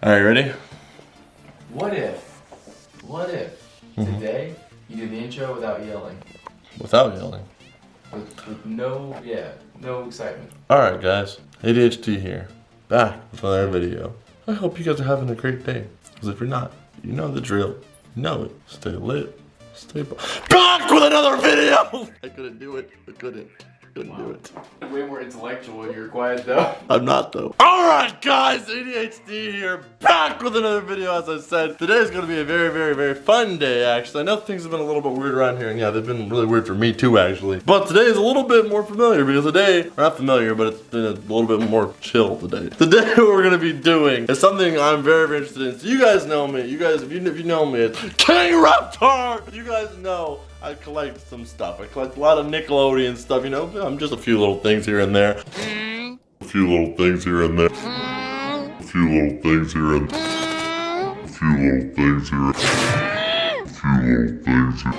Alright, ready? What if today you did the intro without yelling? Without yelling. With no excitement. Alright guys, ADHD here, back with another video. I hope you guys are having a great day, because if you're not, you know the drill. You know it. Stay lit, back with another video! I couldn't do it, couldn't do it. Way more intellectual when you're quiet though. I'm not though. Alright guys, ADHD here, back with another video as I said. Today's gonna be a very fun day actually. I know things have been a little bit weird around here, and yeah, they've been really weird for me too actually. But today is a little bit more familiar because today, we're not familiar, but it's been a little bit more chill today. Today what we're gonna be doing is something I'm very interested in. So you guys know me, if you know me, it's KingReptar! You guys know I collect some stuff. I collect a lot of Nickelodeon stuff, you know. I'm just a few little things here and there. A few little things here and there. A few little things here and there. A few little things here. A few little things here.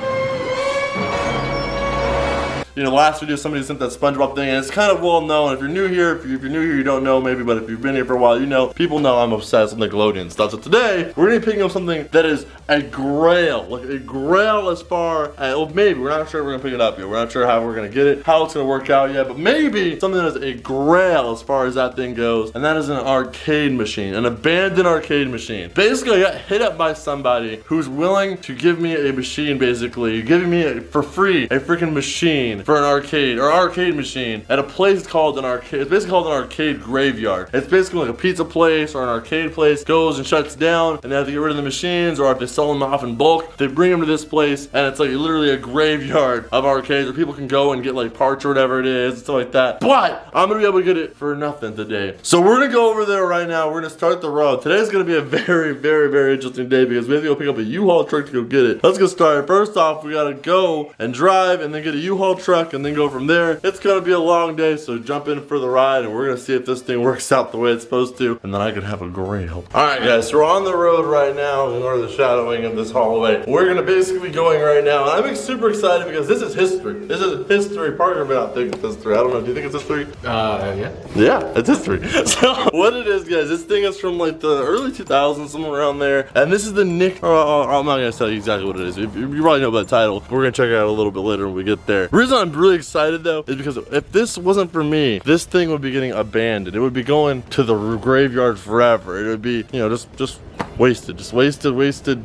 You know, last video somebody sent that SpongeBob thing, and it's kind of well known. If you're new here, if you're new here, you don't know maybe, but if you've been here for a while, you know. People know I'm obsessed with Nickelodeon stuff. So today, we're gonna be picking up something that is a grail, like a grail as far as, well, maybe, we're not sure we're gonna pick it up yet. We're not sure how we're gonna get it, how it's gonna work out yet, but maybe something that is a grail as far as that thing goes, and that is an arcade machine, an abandoned arcade machine. Basically, I got hit up by somebody who's willing to give me a machine, basically, giving me for free a freaking machine for an arcade machine at a place called an arcade. It's basically called an arcade graveyard. It's basically like a pizza place or an arcade place goes and shuts down, and they have to get rid of the machines, or if they sell them off in bulk, they bring them to this place, and it's like literally a graveyard of arcades where people can go and get like parts or whatever it is and stuff like that. But I'm gonna be able to get it for nothing today. So we're gonna go over there right now. We're gonna start the road. Today's gonna be a very interesting day because we have to go pick up a U-Haul truck to go get it. Let's get started. First off, we gotta go and drive and then get a U-Haul truck and then go from there. It's gonna be a long day, so jump in for the ride and we're gonna see if this thing works out the way it's supposed to, and then I could have a grail. Alright guys, so we're on the road right now in order to the shadowing of this hallway. We're gonna basically be going right now, and I'm super excited because this is history. This is history. Parker may not think it's history. I don't know. Do you think it's history? Yeah. Yeah, it's history. So what it is, guys, this thing is from like the early 2000s, somewhere around there, and this is the Nick. I'm not gonna tell you exactly what it is. You probably know by the title. We're gonna check it out a little bit later when we get there. The reason I'm really excited though is because if this wasn't for me, this thing would be getting abandoned. It would be going to the graveyard forever. It would be, you know, just wasted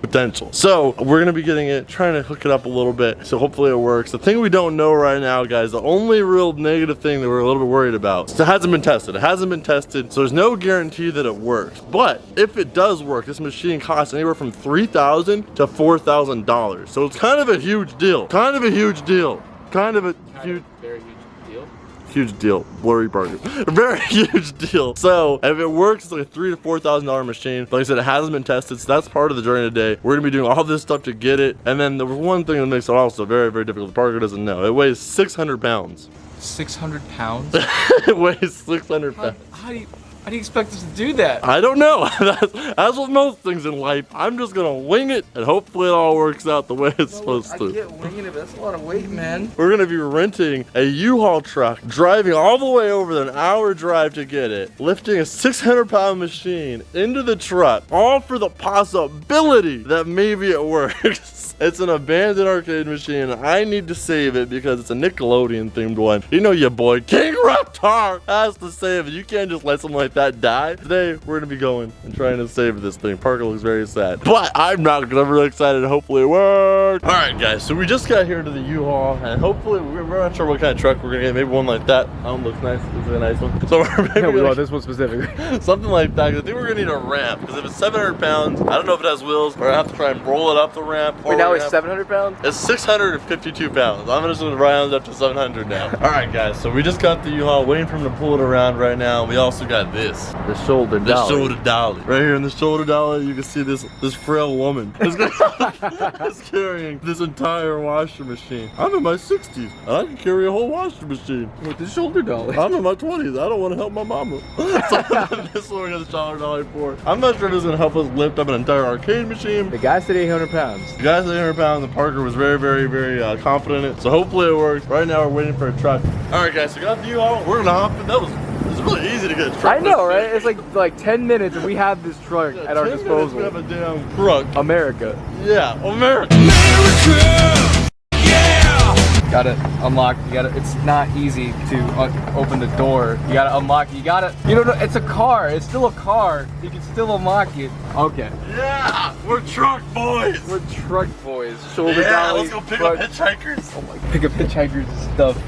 potential. So we're gonna be getting it, trying to hook it up a little bit, so hopefully it works. The thing we don't know right now, guys, the only real negative thing that we're a little bit worried about, it hasn't been tested. It hasn't been tested, so there's no guarantee that it works. But if it does work, this machine costs anywhere from $3,000 to $4,000. So it's kind of a huge deal. Very huge deal. Huge deal. Blurry Parker. Very huge deal. So if it works, it's like a $3,000 to $4,000 machine. Like I said, it hasn't been tested, so that's part of the journey today. We're gonna be doing all this stuff to get it. And then there was one thing that makes it also very difficult. Parker doesn't know. It weighs 600 pounds. 600 pounds? It weighs 600 pounds. How do you expect us to do that? I don't know. As with most things in life, I'm just gonna wing it and hopefully it all works out the way it's supposed to. I get winging it, but that's a lot of weight, man. We're gonna be renting a U-Haul truck, driving all the way over an hour drive to get it, lifting a 600-pound machine into the truck, all for the possibility that maybe it works. It's an abandoned arcade machine. I need to save it because it's a Nickelodeon themed one. You know your boy KingReptar has to save it. You can't just let something like that die. Today we're gonna be going and trying to save this thing. Parker looks very sad, but I'm not, because I'm really excited. Hopefully it works. All right guys, so we just got here to the U-Haul, and hopefully we're not sure what kind of truck we're gonna get. Maybe one like that. That one looks nice. This is a nice one. So we're maybe we want this one specifically. Something like that. I think we're gonna need a ramp, because if it's 700 pounds, I don't know if it has wheels, or I have to try and roll it up the ramp. Wait, now it's 700 pounds? It's 652 pounds. I'm just gonna round up to 700 now. All right, guys. So we just got the U-Haul, waiting for him to pull it around right now. We also got this. The shoulder dolly. The shoulder dolly. Right here in the shoulder dolly, you can see this frail woman is carrying this entire washing machine. I'm in my 60s, and I can carry a whole washing machine. With the shoulder dolly. I'm in my 20s. I don't want to help my mama. So this is what we got the shoulder dolly for. I'm not sure if this is gonna help us lift up an entire arcade machine. The guy said 800 pounds. The guy said 800 pounds, and Parker was very confident in it. So hopefully it works. Right now we're waiting for a truck. All right, guys. So we got the U-Haul. We're gonna hop in. This It's really easy to get a truck. I know, right? It's like 10 minutes and we have this truck at our 10 minutes, disposal. we have a damn truck. America. Yeah, America. Gotta unlock. It's not easy to open the door. You gotta unlock. You don't know. It's a car. It's still a car. You can still unlock it. Okay. Yeah, we're truck boys. We're truck boys. Shoulder Yeah, dollies, let's go pick front- up hitchhikers. Oh my, pick up hitchhikers and stuff.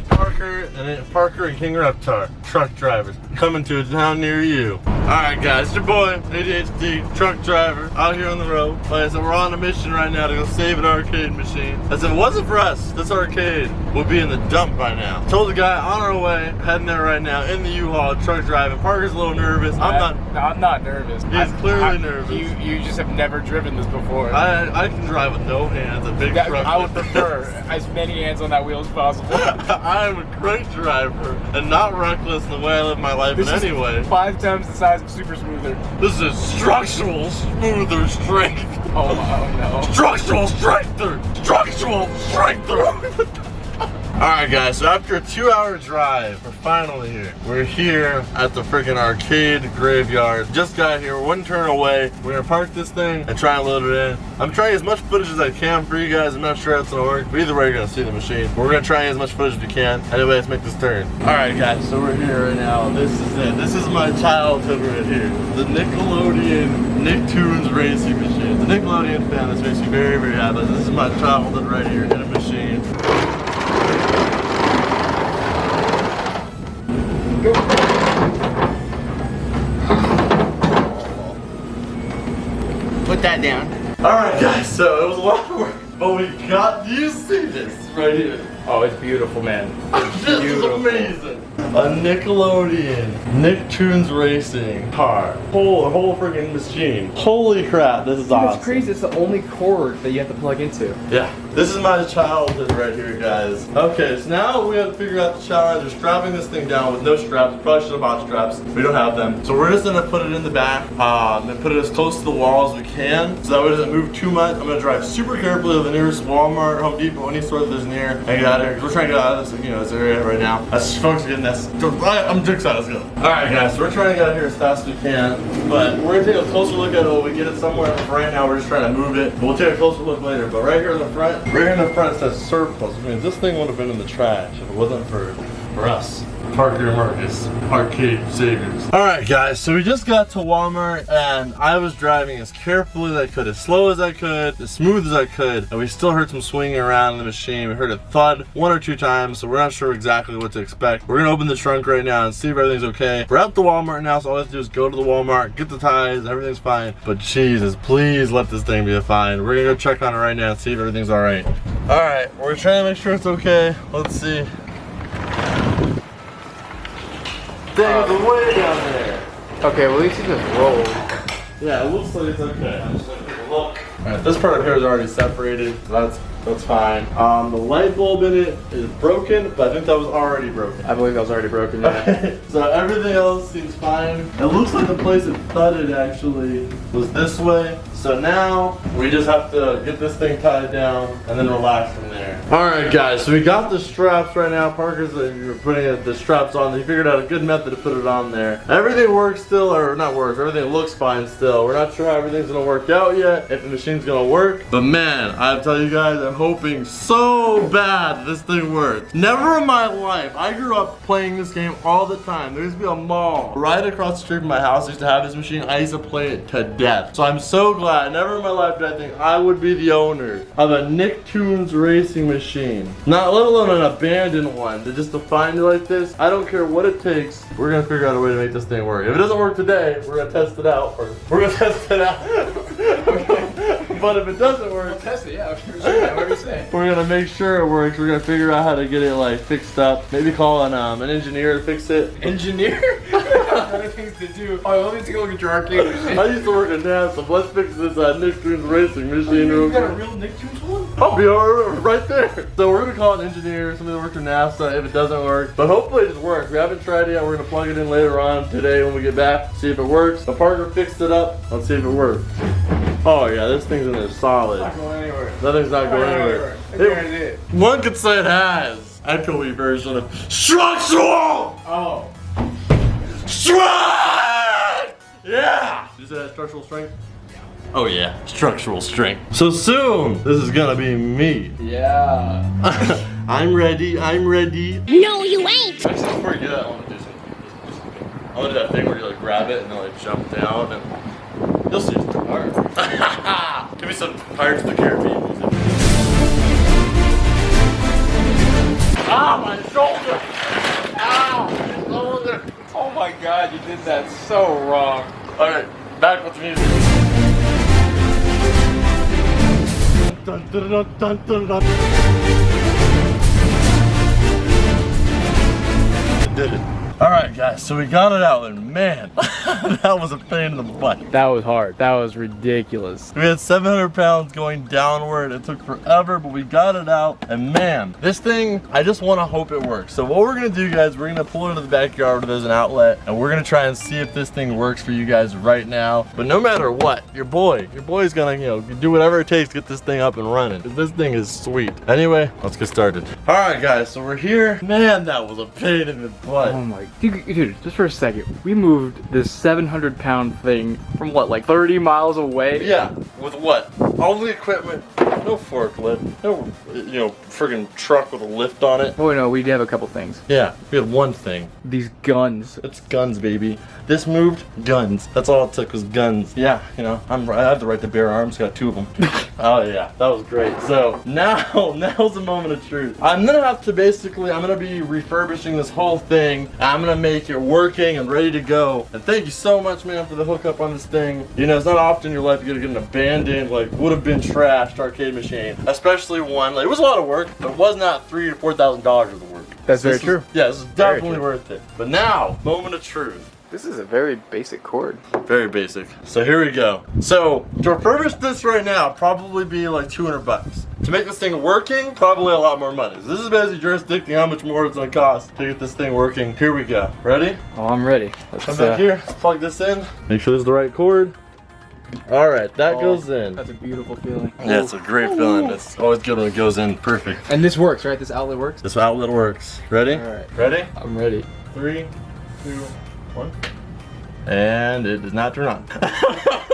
Parker and KingReptar, truck drivers, coming to a town near you. Alright guys, it's your boy, ADHD truck driver, out here on the road. Like I said, we're on a mission right now to go save an arcade machine. As if it wasn't for us, this arcade would be in the dump by now. Told the guy on our way, heading there right now, in the U-Haul, truck driving. Parker's a little nervous. I'm not nervous. He's clearly nervous. You just have never driven this before. I can drive with no hands, a big truck. I would prefer as many hands on that wheel as possible. I'm a great driver and not reckless in the way I live my life in any way. 5 times the size of Super Smoother. This is structural smoother strength. Oh no. Structural strengther. Structural strengther. Alright guys, so after a 2-hour drive, we're finally here. We're here at the freaking arcade graveyard. Just got here, we're 1 turn away. We're gonna park this thing and try and load it in. I'm trying as much footage as I can for you guys. I'm not sure how it's gonna work, but either way you're gonna see the machine. But we're gonna try as much footage as we can. Anyway, let's make this turn. Alright guys, so we're here right now. This is it. This is my childhood right here. The Nickelodeon Nicktoons racing machine. The Nickelodeon fan, this makes me very, very happy. This is my childhood right here in a machine. Put that down. Alright guys, so it was a lot of work, but we got, do you see this right here? Oh, it's beautiful, man. This is amazing. A Nickelodeon Nicktoons racing car. Whole freaking machine. Holy crap, this is awesome. It's crazy. It's the only cord that you have to plug into. Yeah, this is my childhood right here, guys. Okay, so now we have to figure out the challenge of strapping this thing down with no straps. Probably should have bought straps. We don't have them. So we're just gonna put it in the back and put it as close to the wall as we can so that way it doesn't move too much. I'm gonna drive super carefully to the nearest Walmart, Home Depot, any store that is near and get out of here because we're trying to get out of this, this area right now. As folks are getting this. I'm too excited. Let's go. Alright, guys, so we're trying to get out of here as fast as we can, but we're gonna take a closer look at it when we get it somewhere. Right now, we're just trying to move it. We'll take a closer look later, but right here in the front, it says surplus. I mean, this thing would have been in the trash if it wasn't for us. Parker and Marcus, arcade saviors. Alright guys, so we just got to Walmart and I was driving as carefully as I could, as slow as I could, as smooth as I could, and we still heard some swinging around in the machine. We heard a thud 1 or 2 times, so we're not sure exactly what to expect. We're gonna open the trunk right now and see if everything's okay. We're at the Walmart now, so all we have to do is go to the Walmart, get the ties, everything's fine. But Jesus, please let this thing be a fine. We're gonna go check on it right now and see if everything's alright. Alright, we're trying to make sure it's okay. Let's see. Dang, it's way down there. Okay, well at least it just rolled. Yeah, it looks like it's okay. I'm just gonna take a look. Alright, this part up here is already separated, so that's fine. The light bulb in it is broken, but I think that was already broken. I believe that was already broken, yeah. So everything else seems fine. It looks like the place it thudded actually was this way. So now we just have to get this thing tied down and then relax from there. Alright guys, so we got the straps right now. Parker's putting the straps on. He figured out a good method to put it on there. Everything works still, or not works, everything looks fine still. We're not sure how everything's gonna work out yet, if the machine's gonna work. But man, I have to tell you guys, I'm hoping so bad this thing works. Never in my life, I grew up playing this game all the time. There used to be a mall right across the street from my house. I used to have this machine. I used to play it to death. So I'm so glad. Never in my life did I think I would be the owner of a Nicktoons racing machine. Not let alone an abandoned one. To just to find it like this, I don't care what it takes. We're gonna figure out a way to make this thing work. If it doesn't work today, we're gonna test it out. We're gonna test it out. But if it doesn't work, We'll test it, yeah. Whatever you say. we're gonna make sure it works. We're gonna figure out how to get it like fixed up. Maybe call an engineer to fix it. Engineer? Other things to do. Oh, let me take a look at your arcade machine. I used to work at NASA, so let's fix this Nicktoons racing machine. You got a real Nicktoons one? I'll be right there. So we're gonna call an engineer, somebody that works for NASA if it doesn't work. But hopefully it just works. We haven't tried it yet. We're gonna plug it in later on today when we get back, see if it works. The Parker fixed it up. Let's see if it works. Oh yeah, this thing's in there solid. It's not going anywhere. Nothing's not going anywhere. I guarantee it. One could say it has. Echoey version of structural. Oh. Strength! Yeah! Is that structural strength? Oh yeah, structural strength. So soon, this is gonna be me. Yeah. I'm ready, I'm ready. No, you ain't. Actually, before you do that, I wanna do I wanna do that thing where you like grab it and then like jump down and you'll see. Alright. Give me some Pirates of the Caribbean music. Ah, my shoulder! Ow, my shoulder! Oh my God, you did that so wrong. Alright, back with the music. Dun, dun, dun, dun, dun, dun. I did it. Alright guys, so we got it out and man, that was a pain in the butt. That was hard. That was ridiculous. We had 700 pounds going downward. It took forever, but we got it out. And man, this thing, I just want to hope it works. So what we're going to do, guys, we're going to pull it into the backyard where there's an outlet. And we're going to try and see if this thing works for you guys right now. But no matter what, your boy's going to, you know, do whatever it takes to get this thing up and running. This thing is sweet. Anyway, let's get started. All right, guys, so we're here. Man, that was a pain in the butt. Oh my, dude, just for a second. We moved this 700-pound thing from what, like 30 miles away? Yeah, with what? All the equipment, no forklift, no, you know, friggin' truck with a lift on it. Oh no, we did have a couple things. Yeah, we had one thing. These guns. It's guns, baby. This moved, guns. That's all it took was guns. Yeah, you know, I have the right to bear arms, got 2 of them. Oh yeah, that was great. So now's the moment of truth. I'm gonna have to basically, I'm gonna be refurbishing this whole thing. I'm gonna make it working and ready to go. And thank you so much, man, for the hookup on this thing. You know, it's not often in your life you're gonna get an abandoned, like, would have been trashed arcade machine. Especially one, like, it was a lot of work, but it was not $3,000 to $4,000 worth of work. That's very true. Yeah, this is definitely worth it. But now, moment of truth. This is a very basic cord. Very basic. So here we go. So to refurbish this right now, probably be like 200 bucks. To make this thing working, probably a lot more money. So this is basically jurisdicting how much more it's gonna cost to get this thing working. Here we go. Ready? Oh, I'm ready. Let's Come back here, plug this in. Make sure this is the right cord. All right, that goes in. That's a beautiful feeling. Yeah, it's a great feeling. It's always good when it goes in perfect. And this works, right? This outlet works? This outlet works. Ready? All right. Ready? I'm ready. 3, 2, 1. And it does not turn on.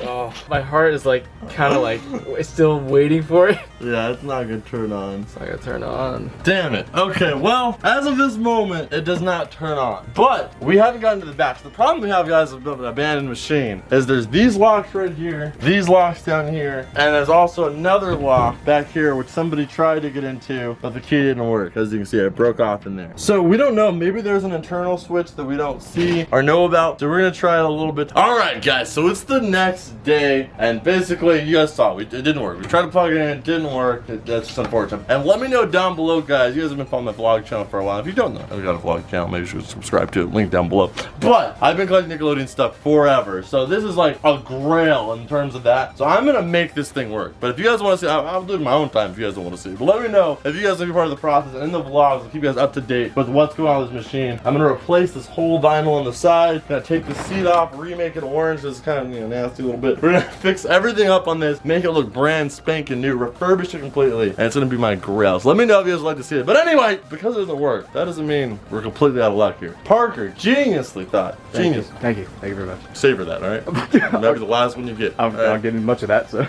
Oh, my heart is like kind of like it's still waiting for it. Yeah, it's not gonna turn on. It's not gonna turn on. Damn it. Okay, well, as of this moment, it does not turn on. But we haven't gotten to the back. So the problem we have, guys, with an abandoned machine is there's these locks right here, these locks down here, and there's also another lock back here which somebody tried to get into, but the key didn't work. As you can see, it broke off in there. So we don't know. Maybe there's an internal switch that we don't see or know about. So we're gonna try it a little bit. All right, guys. So it's the next day, and basically, you guys saw it didn't work. We tried to plug it in, it didn't work. That's just unfortunate. And let me know down below, guys. You guys have been following my vlog channel for a while. If you don't know, I've got a vlog channel. Maybe you should subscribe to it. Link down below. But I've been collecting Nickelodeon stuff forever, so this is like a grail in terms of that. So I'm gonna make this thing work. But if you guys want to see, I'll do it in my own time. If you guys don't want to see, but let me know if you guys want to be part of the process and in the vlogs. I'll keep you guys up to date with what's going on with this machine. I'm gonna replace this whole vinyl on the side. Gonna take the seat off, remake it orange. It's kind of, you know, nasty a little bit. We're gonna fix everything up on this, make it look brand spanking new, refurbish it completely, and it's gonna be my grail. So let me know if you guys would like to see it. But anyway, because it doesn't work, that doesn't mean we're completely out of luck here. Parker geniusly thought. Genius. Thank you very much. Savor that, all right? Maybe the last one you get. I'm not getting much of that, so.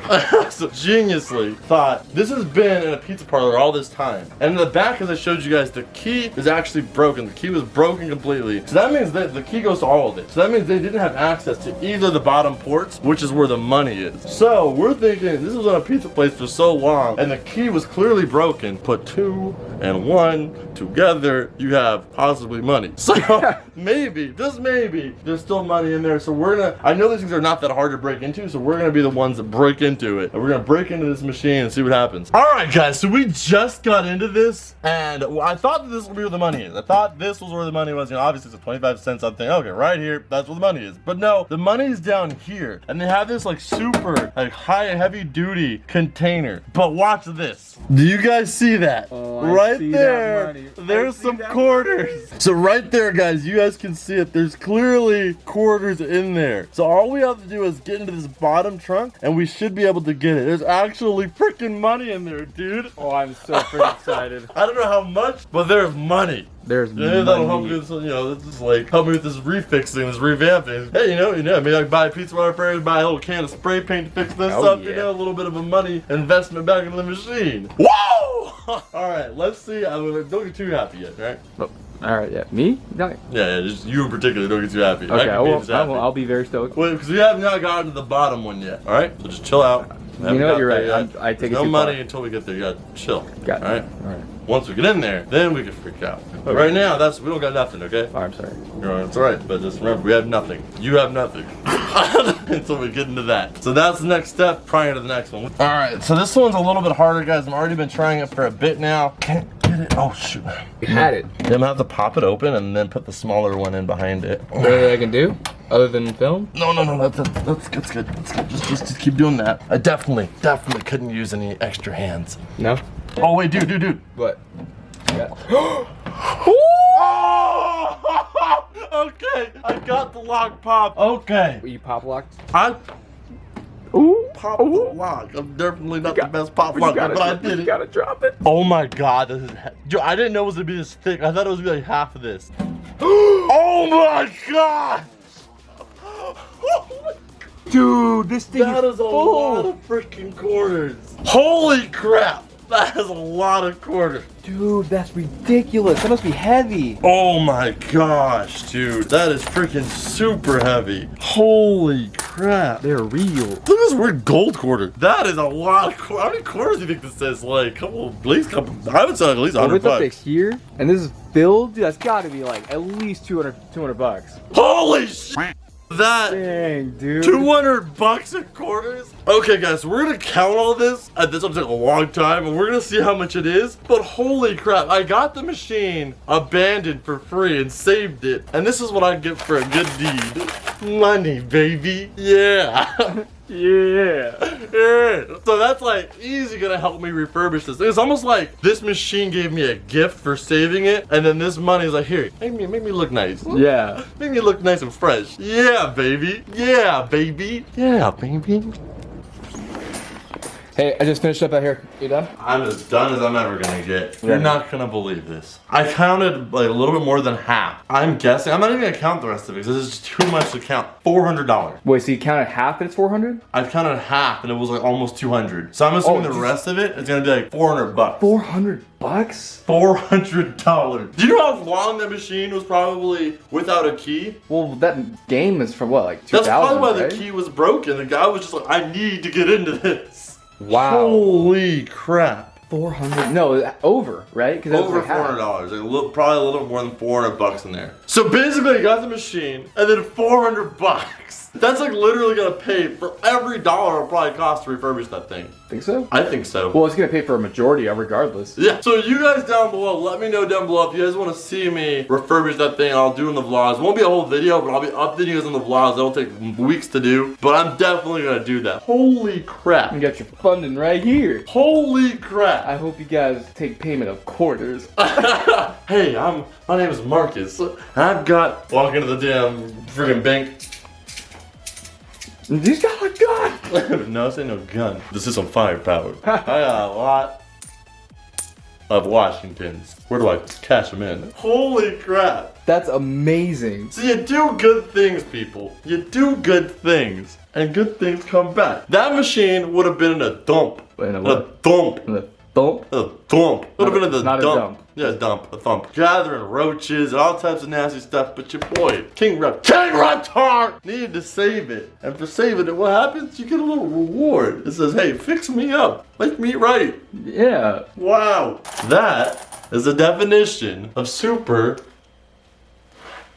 So geniusly thought, this has been in a pizza parlor all this time. And in the back, as I showed you guys, the key is actually broken. The key was broken completely. So that means that the key goes to all of it. So that means they didn't have access to either the bottom ports, which is where the money is. So we're thinking this was on a pizza place for so long, and the key was clearly broken. Put 2 and 1 together, you have possibly money. So maybe, just maybe, there's still money in there. So we're gonna, I know these things are not that hard to break into, so we're gonna be the ones that break into it. And we're gonna break into this machine and see what happens. All right, guys, so we just got into this, and I thought that this would be where the money is. I thought this was where the money was. You know, obviously it's a 25 cent something. Okay, right here, that's where the money is. But no, the money's down here, and they have this like super, like high, heavy duty container. But watch this. Do you guys see that? Oh, I right see there, that money. there's I see some that quarters. So right there, guys, you guys can see it. There's clearly quarters in there. So all we have to do is get into this bottom trunk, and we should be able to get it. There's actually freaking money in there, dude. Oh, I'm so freaking excited. I don't know how much, but there's money. There's Yeah, that'll help money. me with, this is like, help me with this refixing, this revamping. Hey, maybe I can buy a pizza water first, buy a little can of spray paint to fix this Oh, up, yeah. a little bit of a money investment back into the machine. Whoa! Alright, let's see. Don't get too happy yet, right? Oh, all right, yeah. Me? No. Yeah, just you in particular, don't get too happy. Okay, I can be happy. I'll be very stoked. Wait, because we have not gotten to the bottom one yet. Alright, so just chill out. You know what? You're right. I take it no too money far. until we get there. You gotta chill. Got it. Alright? All right. Once we get in there, then we can freak out. But right now, we don't got nothing, okay? Oh, I'm sorry. It's alright, but just remember, we have nothing. You have nothing. Until we get into that. So that's the next step prior to the next one. Alright, so this one's a little bit harder, guys. I've already been trying it for a bit now. Can't get it. Oh, shoot. You had it. I'm gonna have to pop it open and then put the smaller one in behind it. Anything I can do other than film? No, that's good. Just keep doing that. I definitely couldn't use any extra hands. No. Oh, wait, dude. What? Yeah. Okay, I got the lock pop. Okay. You pop locked? I Ooh. popped the lock. I'm definitely not the best pop lock, but I did You it. gotta drop it. Oh my god, this is Dude, I didn't know it was gonna be this thick. I thought it was gonna be like half of this. Oh my god! Dude, this thing That is a lot of freaking quarters. Holy crap! That is a lot of quarters. Dude, that's ridiculous. That must be heavy. Oh my gosh, dude. That is freaking super heavy. Holy crap. They're real. Look at this weird gold quarter. That is a lot of quarters. How many quarters do you think this is? Like, I would say at least 100 It's up to bucks. here, and this is filled. Dude, that's gotta be like at least 200 bucks. Holy shit. That Dang, dude. 200 bucks in quarters? Okay, guys, we're gonna count all this. This will take a long time, and we're gonna see how much it is. But holy crap, I got the machine abandoned for free and saved it. And this is what I get for a good deed. Money, baby. Yeah. Yeah. Yeah. So that's like easy gonna help me refurbish this. It's almost like this machine gave me a gift for saving it, and then this money is like, here, make me look nice. Yeah. Make me look nice and fresh. Yeah, baby. Yeah, baby. Yeah, baby. Hey, I just finished up out here. You done? I'm as done as I'm ever gonna get. You're not gonna believe this. I counted like a little bit more than half. I'm guessing. I'm not even gonna count the rest of it because this is too much to count. $400. Wait, so you counted half and it's 400? I've counted half and it was like almost 200. So I'm assuming the rest of it is gonna be like 400 bucks. 400 bucks? $400. Do you know how long that machine was probably without a key? Well, that game is from what, like 2000, That's probably why right? the key was broken. The guy was just like, I need to get into this. Wow. Holy crap. 400? No, over, right? Because Over $400. Probably a little more than 400 bucks in there. So basically, I got the machine and then 400 bucks. That's like literally gonna pay for every dollar it'll probably cost to refurbish that thing. Think so? I think so. Well, it's gonna pay for a majority of regardless. Yeah, so you guys down below, let me know down below if you guys want to see me refurbish that thing. I'll do in the vlogs. It won't be a whole video, but I'll be updating you guys on the vlogs. That'll take weeks to do, but I'm definitely gonna do that. Holy crap. You got your funding right here. Holy crap. I hope you guys take payment of quarters. Hey, my name is Marcus. I've got, walk into the damn friggin' bank. He's got a gun. No, this ain't no gun. This is some firepower. I got a lot of Washingtons. Where do I cash them in? Holy crap. That's amazing. So you do good things, people. You do good things, and good things come back. That machine would have been in a dump. In a what? A dump. In the thump? A dump. Would have been in the Not a dump. dump. Yeah, a thump. Gathering roaches and all types of nasty stuff, but your boy, KingReptar, needed to save it. And for saving it, what happens? You get a little reward. It says, hey, fix me up. Make me right. Yeah. Wow. That is the definition of super